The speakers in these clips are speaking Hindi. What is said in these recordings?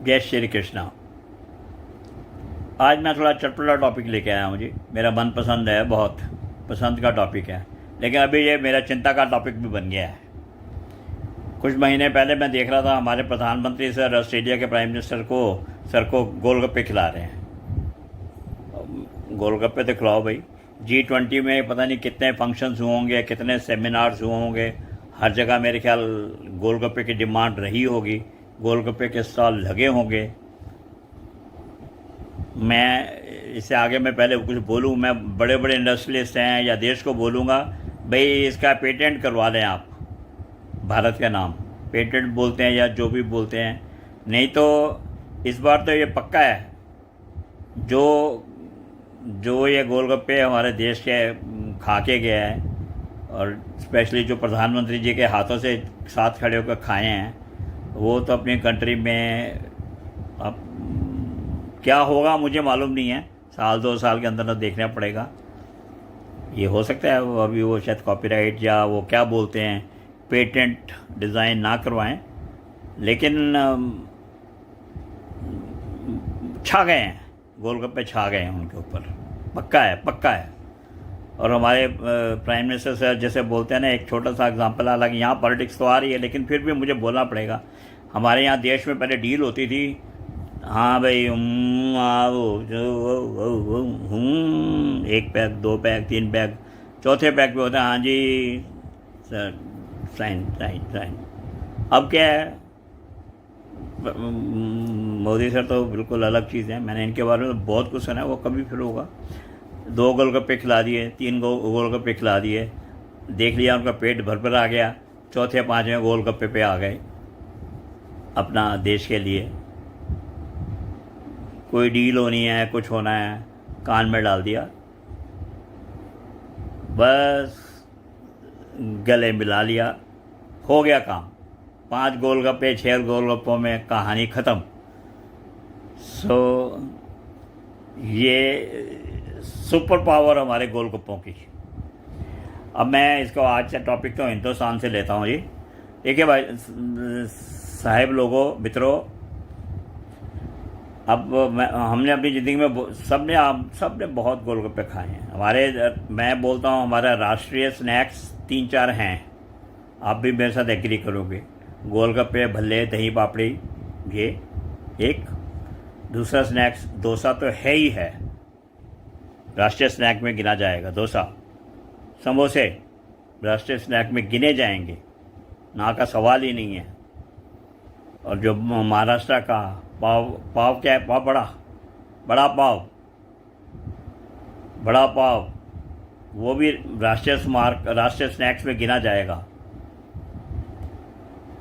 जय श्री कृष्णा। आज मैं थोड़ा चटपटा टॉपिक लेके आया हूँ जी। मेरा मनपसंद है, बहुत पसंद का टॉपिक है, लेकिन अभी ये मेरा चिंता का टॉपिक भी बन गया है। कुछ महीने पहले मैं देख रहा था हमारे प्रधानमंत्री सर ऑस्ट्रेलिया के प्राइम मिनिस्टर को गोलगप्पे खिला रहे हैं। गोलगप्पे तो खिलाओ भाई। G20 में पता नहीं कितने फंक्शंस हुए होंगे, कितने सेमिनार्स हुए होंगे, हर जगह मेरे ख्याल गोलगप्पे की डिमांड रही होगी, गोलगप्पे के स्टॉल लगे होंगे। मैं इससे आगे मैं पहले कुछ बोलूँ, मैं बड़े बड़े इंडस्ट्रियलिस्ट हैं या देश को बोलूँगा भाई इसका पेटेंट करवा लें आप, भारत का नाम पेटेंट बोलते हैं या जो भी बोलते हैं, नहीं तो इस बार तो ये पक्का है जो ये गोलगप्पे हमारे देश के खा के गया है, और स्पेशली जो प्रधानमंत्री जी के हाथों से साथ खड़े होकर खाए हैं, वो तो अपनी कंट्री में अब क्या होगा मुझे मालूम नहीं है। साल 2 साल के अंदर देखना पड़ेगा। ये हो सकता है अभी वो शायद कॉपीराइट या वो क्या बोलते हैं पेटेंट डिज़ाइन ना करवाएं, लेकिन छा गए हैं, गोलगप्पे छा गए हैं उनके ऊपर, पक्का है पक्का है। और हमारे प्राइम मिनिस्टर सर जैसे बोलते हैं ना, एक छोटा सा एग्जांपल, हालांकि यहाँ पॉलिटिक्स तो आ रही है लेकिन फिर भी मुझे बोलना पड़ेगा। हमारे यहाँ देश में पहले डील होती थी, हाँ भाई आओ एक पैक 2 पैक 3 पैक, चौथे पैक पे होता है हाँ जी सर साइन साइन साइन। अब क्या है, मोदी सर तो बिल्कुल अलग चीज़ है। मैंने इनके बारे में बहुत कुछ सुना है, वो कभी फिर होगा। 2 गोलगप्पे खिला दिए, 3 गोलगप्पे खिला दिए, देख लिया उनका पेट भर आ गया, चौथे 5वें गोलगप्पे पे आ गए अपना देश के लिए। कोई डील होनी है, कुछ होना है, कान में डाल दिया, बस गले मिला लिया, हो गया काम। 5 गोलगप्पे 6 गोलगप्पों में कहानी ख़त्म। सो ये सुपर पावर हमारे गोलगप्पों की। अब मैं इसको आज से टॉपिक तो हिंदुस्तान से लेता हूँ जी। देखिए भाई साहिब लोगों, मित्रों, अब हमने अपनी ज़िंदगी में सबने बहुत गोलगप्पे खाए हैं। मैं बोलता हूँ हमारा राष्ट्रीय स्नैक्स 3-4 हैं, आप भी मेरे साथ एग्री करोगे। गोलगप्पे, भल्ले, दही पापड़ी, ये एक। दूसरा स्नैक्स डोसा तो है ही है, राष्ट्रीय स्नैक में गिना जाएगा डोसा। समोसे राष्ट्रीय स्नैक में गिने जाएंगे, ना का सवाल ही नहीं है। और जो महाराष्ट्र का पाव क्या है, पाव बड़ा पाव, वो भी राष्ट्रीय स्नैक्स में गिना जाएगा।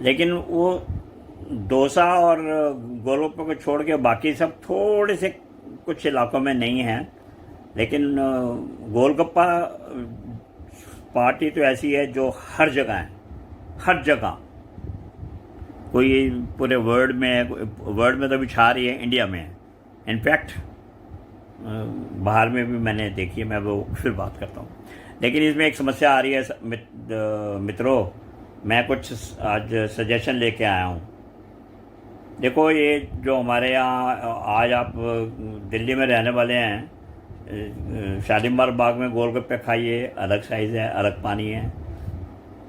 लेकिन वो डोसा और गोलगप्पे को छोड़ के बाकी सब थोड़े से कुछ इलाकों में नहीं हैं। लेकिन गोलगप्पा पार्टी तो ऐसी है जो हर जगह है, हर जगह। कोई पूरे वर्ल्ड में तो अभी छा रही है, इंडिया में। इनफैक्ट बाहर में भी मैंने देखी है, मैं वो फिर बात करता हूँ। लेकिन इसमें एक समस्या आ रही है मित्रों, मैं कुछ आज सजेशन लेके आया हूँ। देखो, ये जो हमारे यहाँ आज आप दिल्ली में रहने वाले हैं, शालीमार बाग में गोलगप्पे खाइए, अलग साइज़ है, अलग पानी है।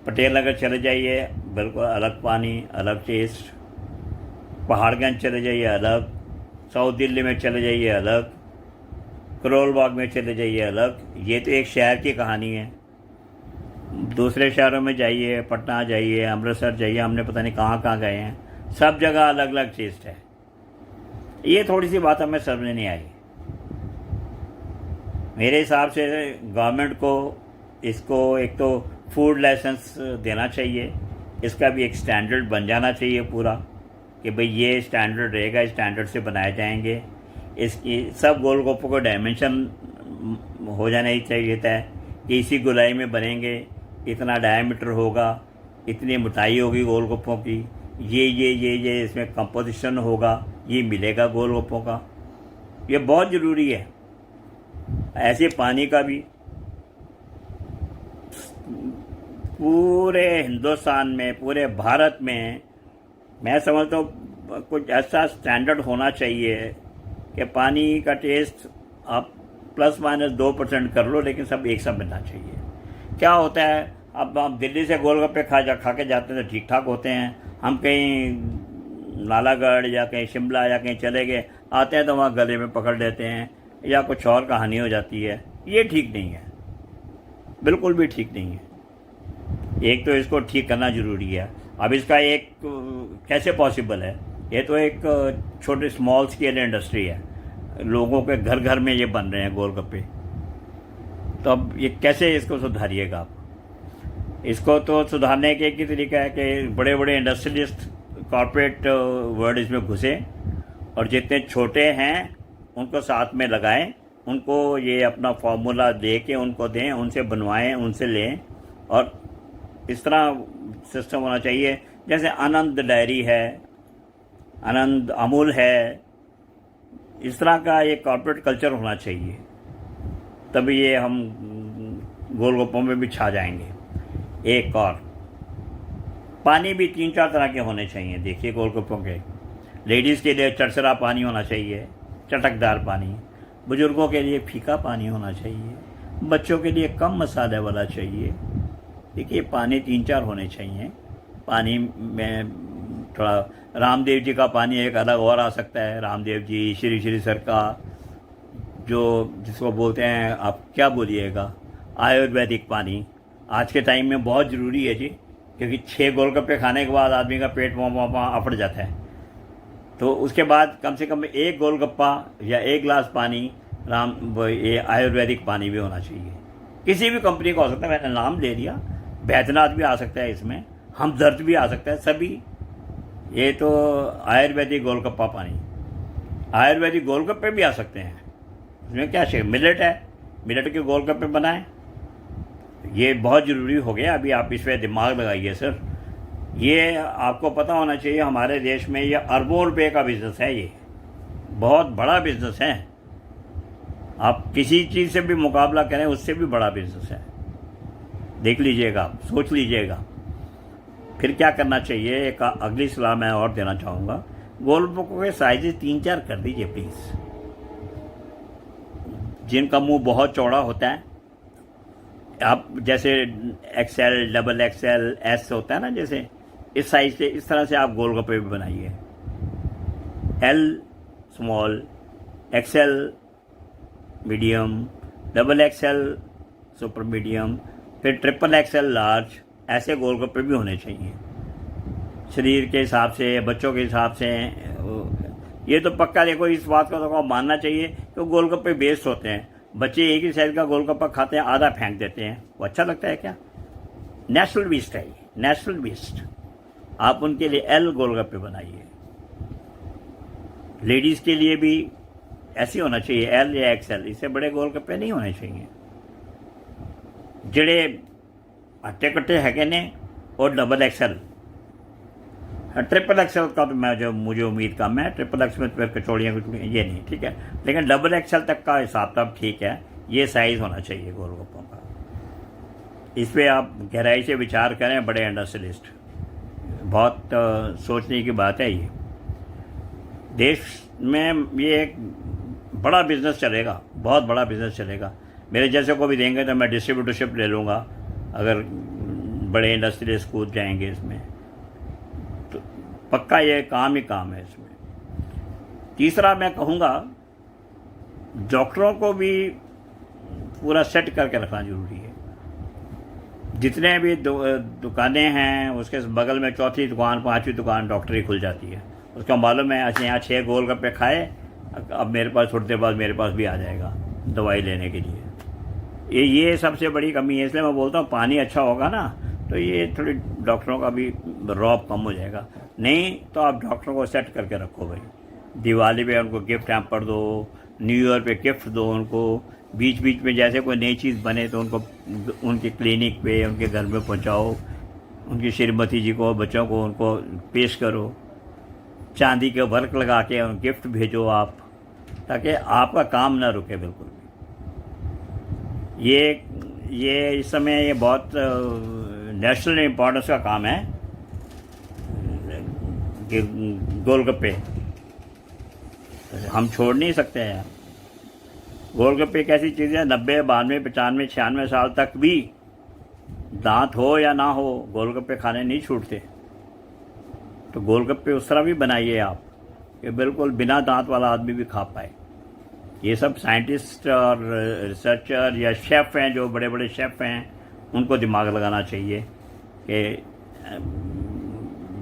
पटेल नगर चले जाइए, बिल्कुल अलग पानी, अलग टेस्ट। पहाड़गंज चले जाइए, अलग। साउथ दिल्ली में चले जाइए, अलग। करोल बाग में चले जाइए, अलग। ये तो एक शहर की कहानी है। दूसरे शहरों में जाइए, पटना जाइए, अमृतसर जाइए, हमने पता नहीं कहाँ कहाँ गए हैं, सब जगह अलग अलग टेस्ट है। ये थोड़ी सी बात हमें समझ नहीं आई। मेरे हिसाब से गवर्नमेंट को इसको एक तो फूड लाइसेंस देना चाहिए, इसका भी एक स्टैंडर्ड बन जाना चाहिए पूरा, कि भाई ये स्टैंडर्ड रहेगा, इस स्टैंडर्ड से बनाए जाएंगे। इसकी सब गोलगप्पों को डायमेंशन हो जाना ही चाहिए था कि इसी गोलाई में बनेंगे, इतना डायमीटर होगा, इतनी मोटाई होगी गोलगप्पों की, ये इसमें कंपोजिशन होगा, ये मिलेगा गोलगप्पों का। ये बहुत ज़रूरी है। ऐसे पानी का भी पूरे हिंदुस्तान में, पूरे भारत में मैं समझता हूँ कुछ ऐसा स्टैंडर्ड होना चाहिए कि पानी का टेस्ट आप ±2% कर लो, लेकिन सब एक साथ मिलना चाहिए। क्या होता है, अब हम दिल्ली से गोलगप्पे खा के जाते हैं तो ठीक ठाक होते हैं, हम कहीं नालागढ़ या कहीं शिमला या कहीं चले गए, आते हैं तो वहाँ गले में पकड़ लेते हैं या कुछ और कहानी हो जाती है। ये ठीक नहीं है, बिल्कुल भी ठीक नहीं है। एक तो इसको ठीक करना ज़रूरी है। अब इसका एक कैसे पॉसिबल है, ये तो एक छोटे स्मॉल स्केल इंडस्ट्री है, लोगों के घर घर में ये बन रहे हैं गोलगप्पे। तो अब ये कैसे इसको सुधारिएगा आप? इसको तो सुधारने के एक ही तरीका है कि बड़े बड़े इंडस्ट्रियलिस्ट कॉरपोरेट वर्ल्ड इसमें घुसे और जितने छोटे हैं उनको साथ में लगाएं, उनको ये अपना फार्मूला दे के उनको दें, उनसे बनवाएं, उनसे लें। और इस तरह सिस्टम होना चाहिए जैसे आनंद डेयरी है, आनंद अमूल है, इस तरह का ये कॉर्पोरेट कल्चर होना चाहिए, तभी ये हम गोलगप्पों में भी छा जाएंगे। एक और, पानी भी 3-4 तरह के होने चाहिए। देखिए गोलगप्पों के, लेडीज़ के लिए चरचरा पानी होना चाहिए, चटकदार पानी, बुजुर्गों के लिए फीका पानी होना चाहिए, बच्चों के लिए कम मसाले वाला चाहिए। देखिए पानी 3-4 होने चाहिए। पानी में थोड़ा रामदेव जी का पानी एक अलग और आ सकता है, रामदेव जी, श्री श्री सर का, जो जिसको बोलते हैं, आप क्या बोलिएगा, आयुर्वेदिक पानी आज के टाइम में बहुत ज़रूरी है जी, क्योंकि 6 गोलगप्पे खाने के बाद आदमी का पेट वहाँ अफड़ जाता है। तो उसके बाद कम से कम 1 गोलगप्पा या 1 गिलास पानी ये आयुर्वेदिक पानी भी होना चाहिए। किसी भी कंपनी का हो सकता है, मैंने नाम ले लिया, बैद्यनाथ भी आ सकता है इसमें, हमदर्द भी आ सकता है, सभी। ये तो आयुर्वेदिक गोलगप्पा पानी, आयुर्वेदिक गोलगप्पे भी आ सकते हैं। इसमें क्या चाहिए, मिलेट है, मिलेट के गोलगप्पे बनाएं। ये बहुत ज़रूरी हो गया। अभी आप इस पर दिमाग लगाइए सर। ये आपको पता होना चाहिए, हमारे देश में ये अरबों रुपए का बिज़नेस है, ये बहुत बड़ा बिज़नेस है। आप किसी चीज़ से भी मुकाबला करें, उससे भी बड़ा बिज़नेस है। देख लीजिएगा, सोच लीजिएगा। फिर क्या करना चाहिए, एक अगली सलाह मैं और देना चाहूँगा, गोलगप्पों के साइजेस 3-4 कर दीजिए प्लीज़। जिनका मुंह बहुत चौड़ा होता है, आप जैसे XL, XXL, S होता है ना, जैसे इस साइज से, इस तरह से आप गोलगप्पे भी बनाइए। L small, XL medium, XXL super medium, फिर XXL लार्ज, ऐसे गोलगप्पे भी होने चाहिए शरीर के हिसाब से, बच्चों के हिसाब से। ये तो पक्का देखो, इस बात को तो मानना चाहिए कि गोलगप्पे वेस्ट होते हैं। बच्चे एक ही साइज का गोलगप्पा खाते हैं, आधा फेंक देते हैं, वो अच्छा लगता है क्या? नेचुरल वेस्ट है ये, नेचुरल वेस्ट। आप उनके लिए L गोलगप्पे बनाइए। लेडीज़ के लिए भी ऐसे होना चाहिए, L या XL, इससे बड़े गोलगप्पे नहीं होने चाहिए। जड़े हट्टे कट्टे है ने, और XXL, XXL का तो मैं, जो मुझे उम्मीद कम है, XXL में तो कचौड़ियाँ ये नहीं, ठीक है, लेकिन XXL तक का हिसाब तब ठीक है। ये साइज़ होना चाहिए गोलगप्पों का। इस पर आप गहराई से विचार करें, बड़े इंडस्ट्रियलिस्ट। बहुत सोचने की बात है। ये देश में ये एक बड़ा बिजनेस चलेगा, बहुत बड़ा बिजनेस चलेगा। मेरे जैसे को भी देंगे तो मैं डिस्ट्रीब्यूटरशिप ले लूँगा, अगर बड़े इंडस्ट्रियलिस्ट कूद जाएंगे इसमें तो पक्का ये काम ही काम है इसमें। तीसरा मैं कहूँगा, डॉक्टरों को भी पूरा सेट करके रखना जरूरी है। जितने भी दुकानें हैं, उसके बगल में चौथी दुकान, 5वीं दुकान डॉक्टरी खुल जाती है। उसका मालूम है, अच्छा यहाँ 6 गोलगप्पे खाए, अब मेरे पास थोड़ी देर बाद मेरे पास भी आ जाएगा दवाई लेने के लिए। ये सबसे बड़ी कमी है। इसलिए मैं बोलता हूँ, पानी अच्छा होगा ना तो ये थोड़ी डॉक्टरों का भी रौब कम हो जाएगा। नहीं तो आप डॉक्टरों को सेट करके रखो भाई। दिवाली पे उनको गिफ्ट हैम्पर दो, न्यू ईयर पे गिफ्ट दो उनको, बीच बीच में जैसे कोई नई चीज़ बने तो उनको उनके क्लिनिक पे, उनके घर में पहुंचाओ, उनकी श्रीमती जी को, बच्चों को उनको पेश करो, चांदी के वर्क लगा के उन गिफ्ट भेजो आप, ताकि आपका काम ना रुके बिल्कुल भी। ये इस समय ये बहुत नेशनल इम्पोर्टेंस का काम है। कि गोलगप्पे हम छोड़ नहीं सकते हैं यार। गोलगप्पे एक ऐसी चीज़ है, 90 92 95 96 साल तक भी दांत हो या ना हो गोलगप्पे खाने नहीं छूटते। तो गोलगप्पे उस तरह भी बनाइए आप कि बिल्कुल बिना दांत वाला आदमी भी खा पाए। ये सब साइंटिस्ट और रिसर्चर या शेफ़ हैं, जो बड़े बड़े शेफ़ हैं, उनको दिमाग लगाना चाहिए कि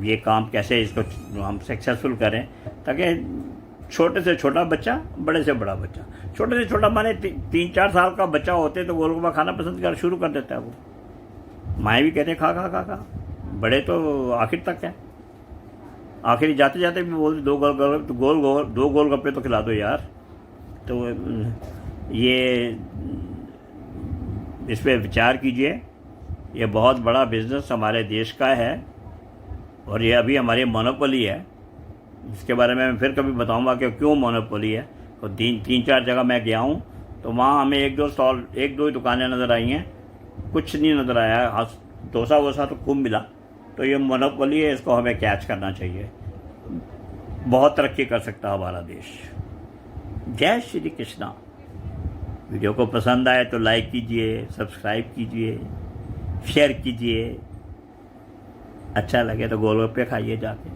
ये काम कैसे इसको हम सक्सेसफुल करें, ताकि छोटे से छोटा बच्चा, बड़े से बड़ा बच्चा, छोटे से छोटा माने 3-4 साल का बच्चा होते तो गोलगप्पा खाना पसंद कर शुरू कर देता है वो। माएँ भी कहते खा खा खा खा, बड़े तो आखिर तक है, आखिर जाते जाते भी बोलते दो गोलगप्पे तो खिला दो यार। तो ये इस पर विचार कीजिए। ये बहुत बड़ा बिजनेस हमारे देश का है और ये अभी हमारी मोनोपोली है। इसके बारे में मैं फिर कभी बताऊंगा कि क्यों मोनोपोली है। तो 3-4 जगह मैं गया हूँ तो वहाँ हमें 1-2 दुकानें नज़र आई हैं, कुछ नहीं नज़र आया। हाँ, डोसा वोसा तो खूब मिला। तो ये मोनोपोली है, इसको हमें कैच करना चाहिए। बहुत तरक्की कर सकता है हमारा देश। जय श्री कृष्णा। वीडियो को पसंद आए तो लाइक कीजिए, सब्सक्राइब कीजिए, शेयर कीजिए। अच्छा लगे तो गोलगप्पे खाइए जाके।